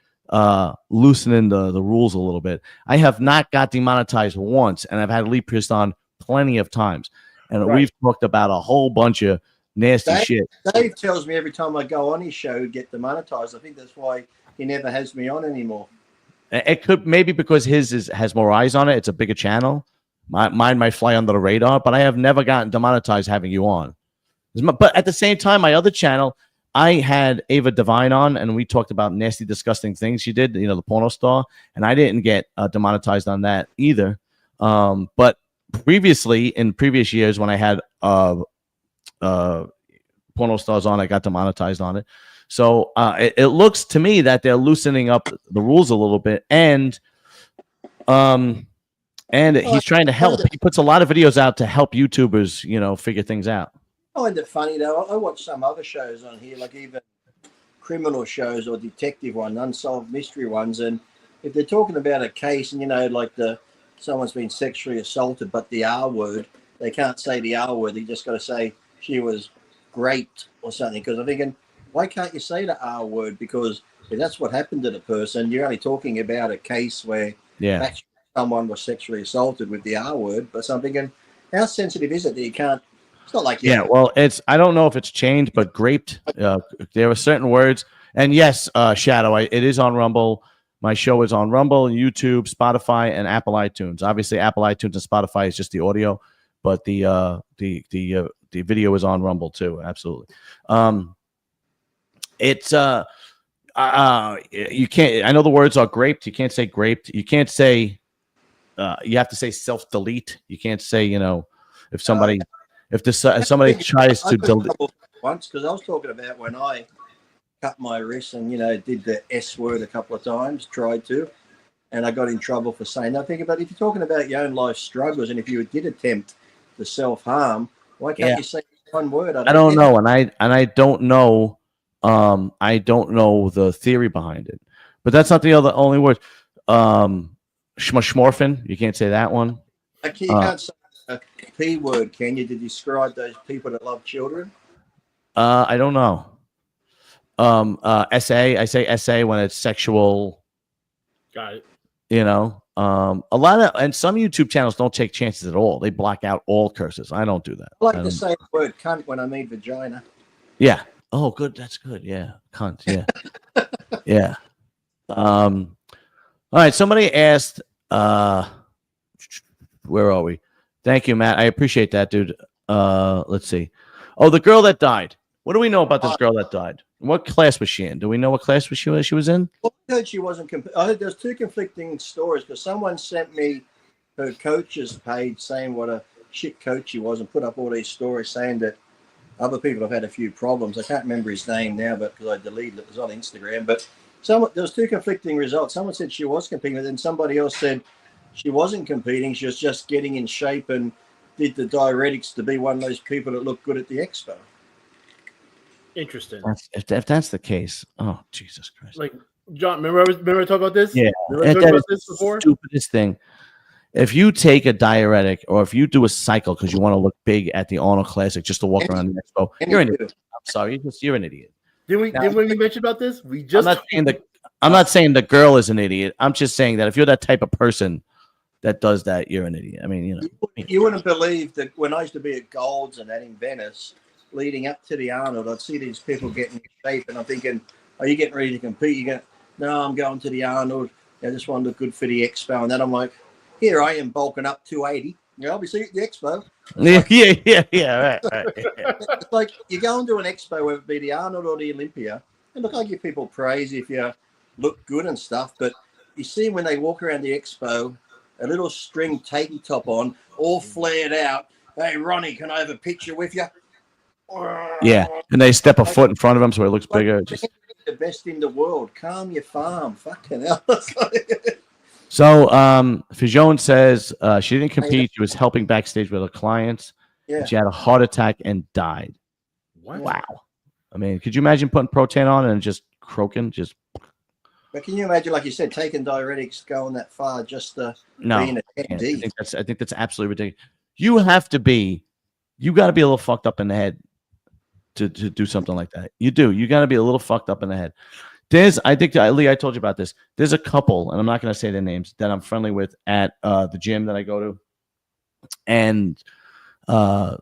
loosening the rules a little bit. I have not got demonetized once, and I've had Lee Pierce on plenty of times. And we've talked about a whole bunch of nasty shit. Dave tells me every time I go on his show, get demonetized. I think that's why he never has me on anymore. It could maybe because his has more eyes on it. It's a bigger channel. Mine might fly under the radar, but I have never gotten demonetized having you on. But at the same time, my other channel, I had Ava Devine on, and we talked about nasty, disgusting things she did, the porno star, and I didn't get demonetized on that either. But previously, in previous years, when I had porno stars on, I got demonetized on it. So it looks to me that they're loosening up the rules a little bit, and he's trying to help. He puts a lot of videos out to help YouTubers, figure things out. I find it funny though. I watch some other shows on here, like even criminal shows or detective ones, unsolved mystery ones, and if they're talking about a case and like someone's been sexually assaulted, but the R word, they can't say the R word. They just got to say she was raped or something. Because I'm thinking, why can't you say the R word? Because if that's what happened to the person, you're only talking about a case where actually someone was sexually assaulted with the R word. But so I'm thinking, how sensitive is it that you can't? It's not like well, I don't know if it's changed, but graped. There are certain words, and yes, Shadow. It is on Rumble. My show is on Rumble, YouTube, Spotify, and Apple iTunes. Obviously, Apple iTunes and Spotify is just the audio, but the video is on Rumble too. Absolutely. It's you can't. I know the words are graped. You can't say graped. You can't say. You have to say self-delete. You can't say if somebody somebody tries to delete once, because I was talking about when I cut my wrist and did the S word a couple of times, tried to, and I got in trouble for saying that. Think about if you're talking about your own life struggles, and if you did attempt to self-harm, why can't you say one word? I don't know, and I don't know. I don't know the theory behind it, but that's not the only word. Schmorphin, you can't say that one. You can't say a P word, can you, to describe those people that love children? I don't know. SA, I say SA when it's sexual. Got it. A lot of, and some YouTube channels don't take chances at all. They block out all curses. I don't do that. I like to say the word cunt when I mean vagina. Yeah. Oh, good. That's good. Yeah. Cunt. Yeah. Yeah. All right. Somebody asked, where are we? Thank you, Matt. I appreciate that, dude. Let's see. Oh, the girl that died. What do we know about this girl that died? What class was she in? Do we know what class she was in? Well, I heard she wasn't. I heard there's two conflicting stories because someone sent me her coach's page saying what a shit coach she was and put up all these stories saying that other people have had a few problems. I can't remember his name now, but because I deleted it, it was on Instagram. But there was two conflicting results. Someone said she was competing, and then somebody else said she wasn't competing. She was just getting in shape and did the diuretics to be one of those people that look good at the expo. Interesting. If that's the case, oh Jesus Christ! Like John, remember I talked about this? Yeah, remember I talked about this before? Stupidest thing. if you take a diuretic or if you do a cycle because you want to look big at the Arnold Classic just to walk around the expo, you're an idiot. I'm sorry, you're an idiot. Didn't we mention about this? We I'm just not saying the girl is an idiot. I'm just saying that if you're that type of person that does that, you're an idiot. I mean, you wouldn't believe that when I used to be at Gold's and that in Venice, leading up to the Arnold, I'd see these people getting in shape, and I'm thinking, "Are you getting ready to compete?" You go, "No, I'm going to the Arnold. I just want to look good for the expo." And then I'm like, "Here I am bulking up 280. I'll be seeing at the expo." Right. It's like you go into an expo, whether it be the Arnold or the Olympia, and look, I give people praise if you look good and stuff, but you see when they walk around the expo, a little string tank top on, all flared out. "Hey, Ronnie, can I have a picture with you?" Yeah, and they step a foot in front of him so it looks bigger. Just the best in the world. Calm your farm. Fucking hell. So, Fijon says she didn't compete. She was helping backstage with her clients. Yeah. She had a heart attack and died. What? Wow. I mean, could you imagine putting Protan on and just croaking? Just. But can you imagine, like you said, taking diuretics going that far just to be in a MD? I think that's absolutely ridiculous. You got to be a little fucked up in the head to do something like that. You do. You got to be a little fucked up in the head. I think, Lee, I told you about this. There's a couple, and I'm not going to say their names, that I'm friendly with at the gym that I go to. And the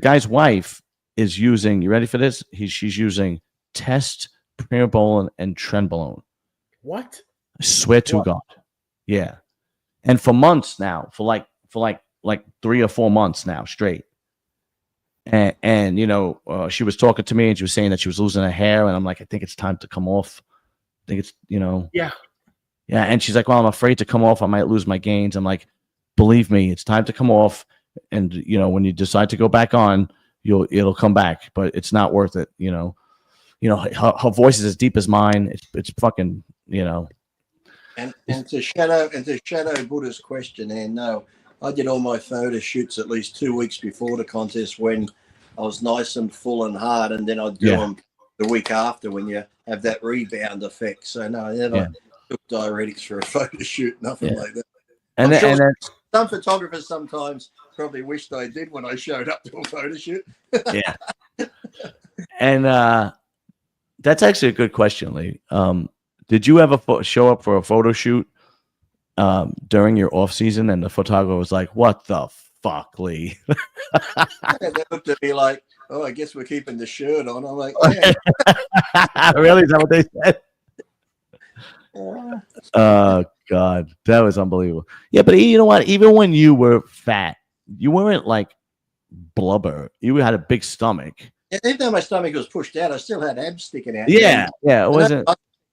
guy's wife is using, you ready for this? She's using test, Primobolan, and Trenbolone. What? I swear to God. Yeah. And for months now, for like 3 or 4 months now straight. And she was talking to me and she was saying that she was losing her hair. And I'm like, I think it's time to come off. I think it's, Yeah. Yeah. And she's like, well, I'm afraid to come off. I might lose my gains. I'm like, believe me, it's time to come off. And, when you decide to go back on, it'll come back, but it's not worth it. Her voice is as deep as mine. It's fucking, And to shadow Buddha's question, and no, I did all my photo shoots at least 2 weeks before the contest when I was nice and full and hard, and then I'd do them the week after when you have that rebound effect. So no, I never took diuretics for a photo shoot, nothing like that. And then some photographers sometimes probably wished I did when I showed up to a photo shoot. Yeah. And that's actually a good question, Lee. Did you ever show up for a photo shoot during your off season and the photographer was like, "What the fuck, Lee?" And they looked at me like, "Oh, I guess we're keeping the shirt on." I'm like, "Yeah." Really? Is that what they said? Oh God, that was unbelievable. Yeah, but you know what? Even when you were fat, you weren't like blubber. You had a big stomach. Even though my stomach was pushed out, I still had abs sticking out. Yeah. It wasn't.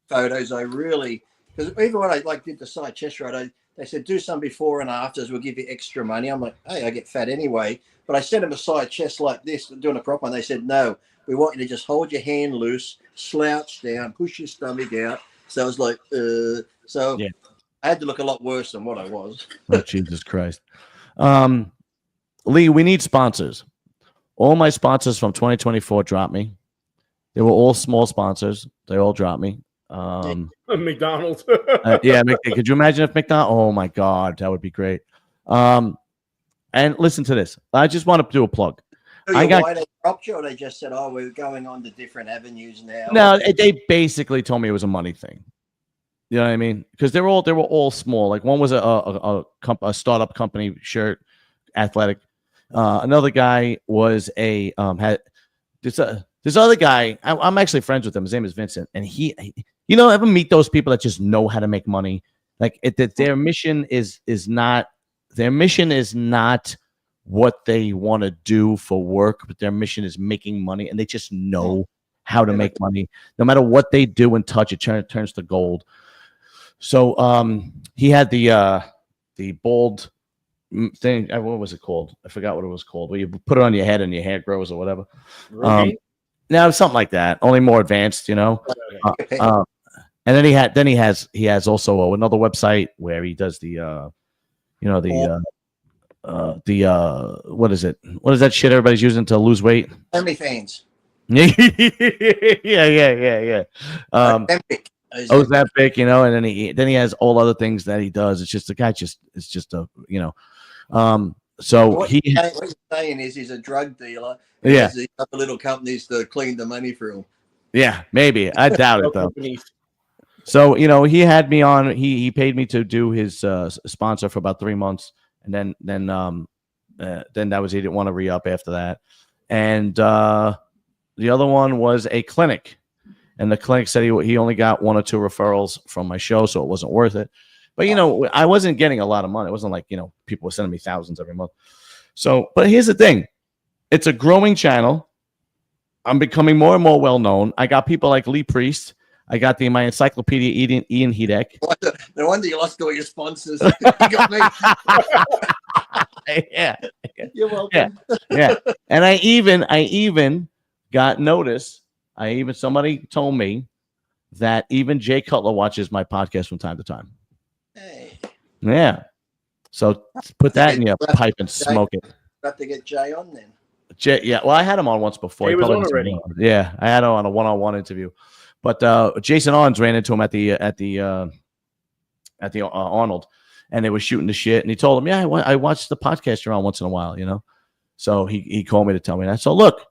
Photos, I really, because even when I did the side chest ride, they said do some before and afters. We'll give you extra money. I'm like, hey, I get fat anyway. But I sent them a side chest like this, doing a prop one. They said, no, we want you to just hold your hand loose, slouch down, push your stomach out. So I was like, I had to look a lot worse than what I was. Oh, Jesus Christ. Lee, we need sponsors. All my sponsors from 2024 dropped me. They were all small sponsors. They all dropped me. McDonald's. Could you imagine if McDonald's? Oh my God, that would be great. And listen to this. I just want to do a plug. Why they dropped you, or they just said, "Oh, we're going on to different avenues now"? No, they basically told me it was a money thing. You know what I mean? Because they were all small. Like one was a startup company shirt, athletic. Another guy was had this other guy. I'm actually friends with him. His name is Vincent, and he ever meet those people that just know how to make money? Like their mission is not what they want to do for work, but their mission is making money, and they just know how to make money. No matter what they do and touch, it turns to gold. So he had the bald thing. What was it called? I forgot what it was called. Where you put it on your head and your hair grows or whatever. No, something like that. Only more advanced, and then he has also another website where he does what is it? What is that shit everybody's using to lose weight? OnlyFans. Yeah. Oh, is that big, you know? And then he has all other things that he does. It's just the guy. It's just a, you know. So what you're saying is he's a drug dealer. He has these other little companies to clean the money for him. Yeah, maybe. I doubt it though. So you know, he had me on. He paid me to do his sponsor for about 3 months, and then that was, he didn't want to re up after that. And the other one was a clinic, and the clinic said he only got 1 or 2 referrals from my show, so it wasn't worth it. But you know, I wasn't getting a lot of money. It wasn't like, you know, people were sending me thousands every month. So, but here's the thing: it's a growing channel. I'm becoming more and more well known. I got people like Lee Priest. I got my encyclopedia Ian Hedek. No wonder you lost all your sponsors. You got me. Yeah. You're welcome. Yeah. And I even got notice. Somebody told me that even Jay Cutler watches my podcast from time to time. Hey. Yeah. So put that in your pipe and smoke it. Got to get Jay on then. Jay, yeah. Well, I had him on once before. He was on already. Yeah, I had him on a one-on-one interview. But Jason Owens ran into him at the Arnold, and they were shooting the shit. And he told him, "Yeah, I watch the podcast you're on once in a while, you know." So he called me to tell me that. So look,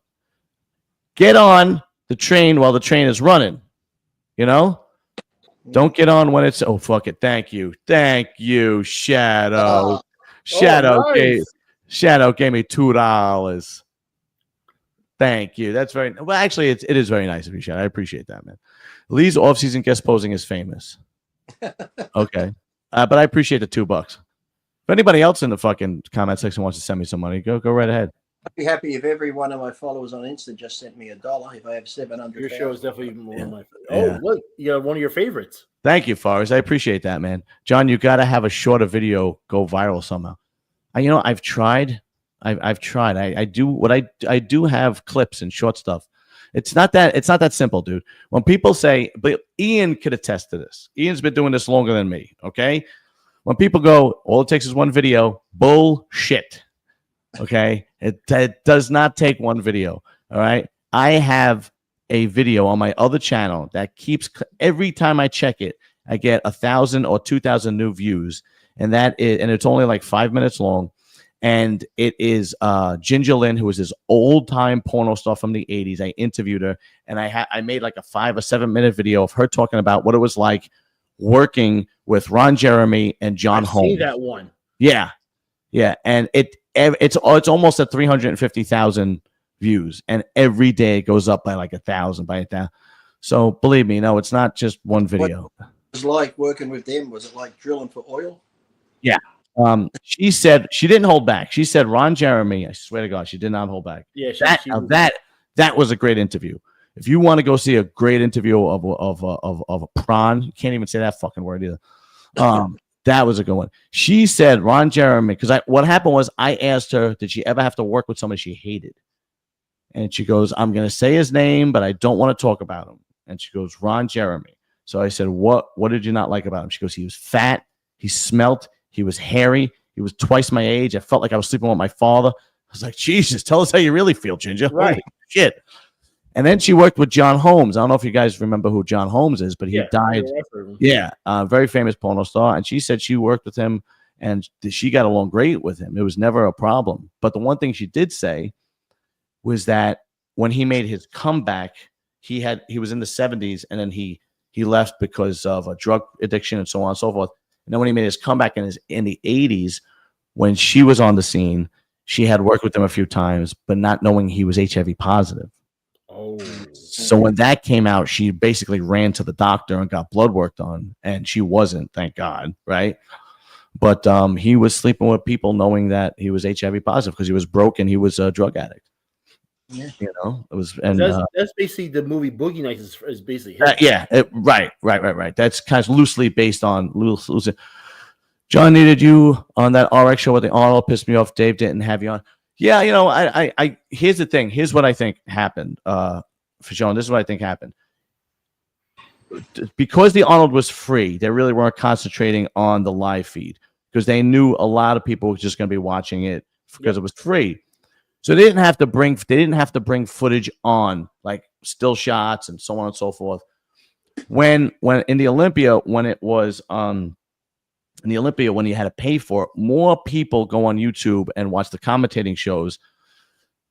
get on the train while the train is running, you know. Don't get on when it's fuck it. Thank you, Shadow. Shadow gave me $2. Thank you. That's very well. Actually, it is very nice of you, Shadow. I appreciate that, man. Lee's off-season guest posing is famous. Okay, but I appreciate the $2. If anybody else in the fucking comment section wants to send me some money, go right ahead. I'd be happy if every one of my followers on Insta just sent me $1. If I have 700, your show is definitely more of my. Yeah. Look, you got one of your favorites. Thank you, Forrest. I appreciate that, man. John, you got to have a shorter video go viral somehow. I've tried. I've tried. I do have clips and short stuff. It's not that simple, dude. When people say, but Ian could attest to this. Ian's been doing this longer than me. Okay. When people go, all it takes is one video. Bullshit. Okay. It does not take one video. All right. I have a video on my other channel that keeps, every time I check it, I get 1,000 or 2,000 new views. And it's only like 5 minutes long. And it is Ginger Lynn, who was this old time porno star from the 80s. I interviewed her, and I made like a 5 or 7 minute video of her talking about what it was like working with Ron Jeremy and John Holmes. See that one? Yeah, and it's almost at 350,000 views, and every day it goes up by like 1,000, by 1,000. So believe me, no, it's not just one video. What it was like working with them? Was it like drilling for oil? Yeah. She said she didn't hold back. She said Ron Jeremy, I swear to God, she did not hold back. Yeah, that was a great interview. If you want to go see a great interview of a prawn, you can't even say that fucking word either. That was a good one. She said Ron Jeremy, because what happened was I asked her, did she ever have to work with somebody she hated? And she goes, I'm going to say his name, but I don't want to talk about him. And she goes, Ron Jeremy. So I said, what did you not like about him? She goes, he was fat, he smelt, he was hairy. He was twice my age. I felt like I was sleeping with my father. I was like, Jesus, tell us how you really feel, Ginger. Right. Holy shit. And then she worked with John Holmes. I don't know if you guys remember who John Holmes is, but he died. Yeah, very famous porno star. And she said she worked with him, and she got along great with him. It was never a problem. But the one thing she did say was that when he made his comeback, he was in the 70s, and then he left because of a drug addiction and so on and so forth. And then when he made his comeback in the 80s, when she was on the scene, she had worked with him a few times, but not knowing he was HIV positive. Oh. So when that came out, she basically ran to the doctor and got blood work done, and she wasn't, thank God, right? But he was sleeping with people knowing that he was HIV positive because he was broke and he was a drug addict. Yeah, you know, it was, and that's basically the movie Boogie Nights is basically right. That's kind of loosely based on loosely. John needed you on that RX show with the Arnold. Pissed me off. Dave didn't have you on. Yeah, you know, I here's the thing. Here's what I think happened. For Sean, this is what I think happened. Because the Arnold was free, they really weren't concentrating on the live feed because they knew a lot of people were just going to be watching it because it was free. So they didn't have to bring footage on, like still shots and so on and so forth. when in the Olympia, when it was in the Olympia, when you had to pay for it, more people go on YouTube and watch the commentating shows.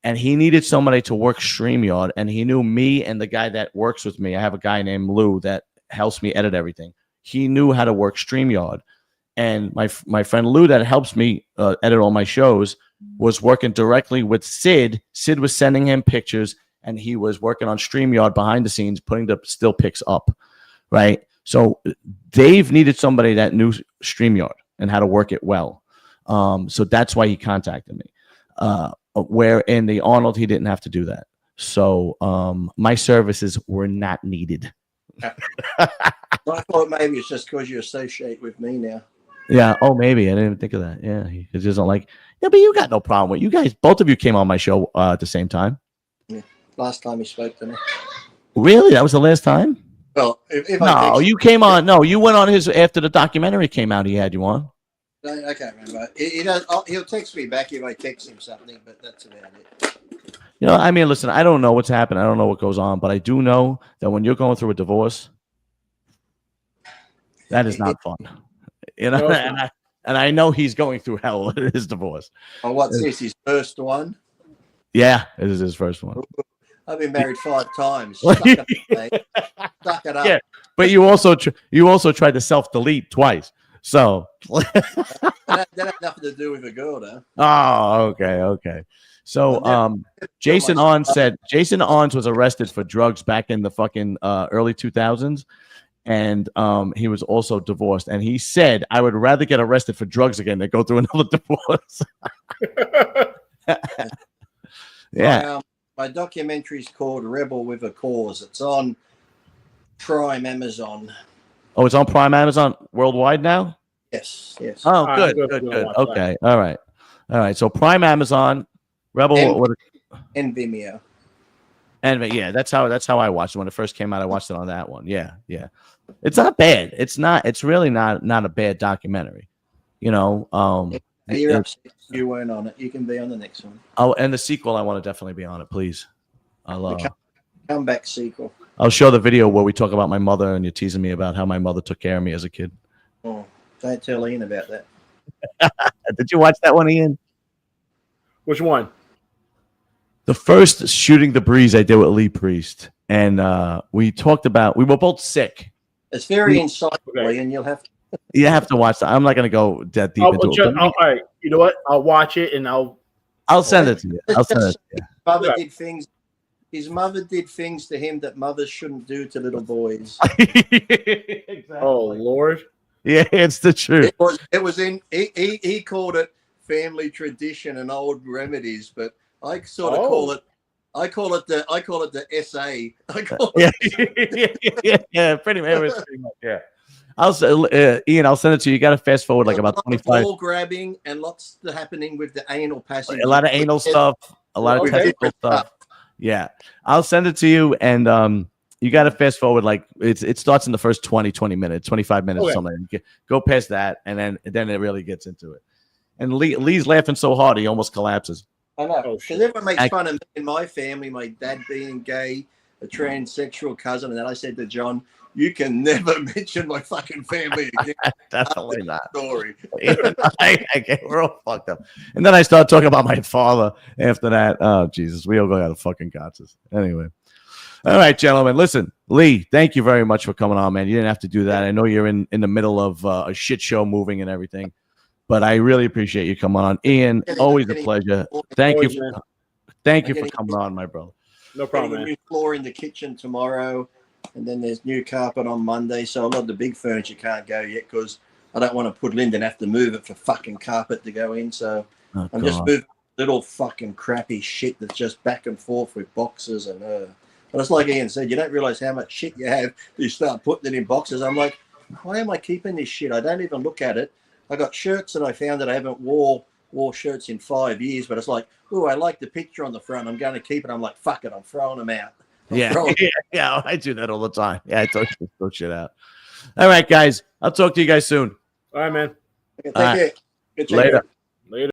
And he needed somebody to work StreamYard, and he knew me and the guy that works with me. I have a guy named Lou that helps me edit everything. He knew how to work StreamYard. And my friend Lou that helps me edit all my shows was working directly with Sid. Sid was sending him pictures, and he was working on StreamYard behind the scenes, putting the still pics up, right? So Dave needed somebody that knew StreamYard and how to work it well. So that's why he contacted me. Where in the Arnold, he didn't have to do that. So my services were not needed. I thought maybe it's just because you associate with me now. Yeah. Oh, maybe. I didn't even think of that. Yeah. He just don't like, yeah, but you got no problem with you guys. Both of you came on my show at the same time. Yeah. Last time he spoke to me. Really? That was the last time? Well, if no, you came on. No, you went on his after the documentary came out. He had you on. I can't remember. He'll text me back if I text him something, but that's about it. You know, I mean, listen, I don't know what's happened. I don't know what goes on, but I do know that when you're going through a divorce, that is not fun. You know, and I know he's going through hell with his divorce. Oh, what's this? His first one? Yeah, it is his first one. I've been married 5 times. Suck it up, mate. Suck it up. Yeah, but you also tried to self-delete twice. So that had nothing to do with a girl, though. Oh, okay. So Jason Ons was arrested for drugs back in the fucking early 2000s, and he was also divorced. And he said, "I would rather get arrested for drugs again than go through another divorce." Yeah. My documentary is called Rebel with a Cause. It's on Prime Amazon. Oh, it's on Prime Amazon worldwide now? Yes. Oh, good. Okay. All right. So Prime Amazon, Rebel, and Vimeo. And yeah, that's how I watched it. When it first came out, I watched it on that one. Yeah. It's not bad. It's really not a bad documentary. You know, you're upset you weren't on it. You can be on the next one. Oh, and the sequel, I want to definitely be on it, please. I'll comeback sequel. I'll show the video where we talk about my mother, and you're teasing me about how my mother took care of me as a kid. Oh, don't tell Ian about that. Did you watch that one, Ian? Which one? The first Shooting the Breeze I did with Lee Priest, and we talked about. We were both sick. It's very insightful, Ian. You'll have to. You have to watch that. I'm not going to go that deep into it. All right, you know what? I'll watch it and I'll send it to you. His mother did things to him that mothers shouldn't do to little boys. Exactly. Oh Lord! Yeah, it's the truth. It was in. He called it family tradition and old remedies, but I sort of call it. I call it the SA. Yeah, pretty much. Yeah. Ian, I'll send it to you. You got to fast forward like about 25. Ball grabbing and lots happening with the anal passage. A lot of anal stuff, a lot of technical stuff. Yeah, I'll send it to you, and you got to fast forward like it starts in the first 20 minutes, 25 minutes, something. Go past that, and then it really gets into it. And Lee's laughing so hard he almost collapses. I know, because everyone makes fun of me and my family, my dad being gay, a transsexual cousin, and then I said to John, "You can never mention my fucking family again." Definitely not. Story. We're all fucked up. And then I started talking about my father after that. Oh, Jesus. We all got a fucking conscious. Anyway. All right, gentlemen. Listen, Lee, thank you very much for coming on, man. You didn't have to do that. I know you're in the middle of a shit show moving and everything, but I really appreciate you coming on. Ian, always a pleasure. Thank you for coming on, my brother. No problem, man. New floor in the kitchen tomorrow. And then there's new carpet on Monday. So a lot of the big furniture can't go yet because I don't want to put Lyndon have to move it for fucking carpet to go in. So I'm just moving little fucking crappy shit that's just back and forth with boxes. And but it's like Ian said, you don't realize how much shit you have. You start putting it in boxes. I'm like, why am I keeping this shit? I don't even look at it. I got shirts that I found that I haven't wore shirts in 5 years. But it's like, oh, I like the picture on the front. I'm going to keep it. I'm like, fuck it. I'm throwing them out. Yeah, I do that all the time. Yeah, I throw shit out. All right, guys. I'll talk to you guys soon. All right, man. Okay, take care. Later.